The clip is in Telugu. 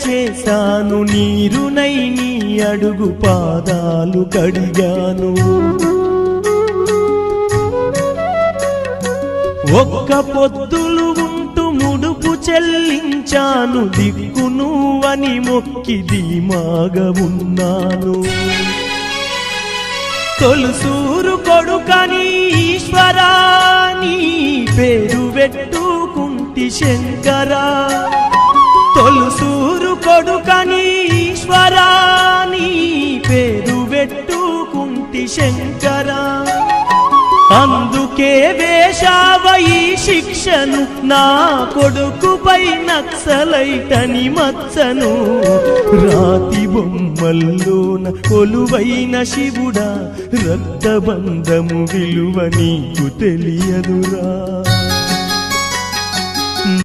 చేశాను, నీరునై నీ అడుగు పాదాలు కడిగాను. ఒక్క పొద్దులు ఉంటూ ముడుపు చెల్లించాను, దిక్కు నువ్వని మొక్కి ధీమాగా ఉన్నాను. తొలుసూరు కొడుకని ఈశ్వరా నీ పేరు పెట్టుకుంటి శంకరా, తొలుసూరు కొడుకని ఈశ్వరా నీ పేరు పెట్టుకుంటి శంకరా. అందుకే వేశావ ఈ శిక్షను, నా కొడుకుపై నక్సలైటని మచ్చను. రాతి బొమ్మల్లోన కొలువైన శివుడా, రక్తబంధము విలువ నీకు తెలియదురా.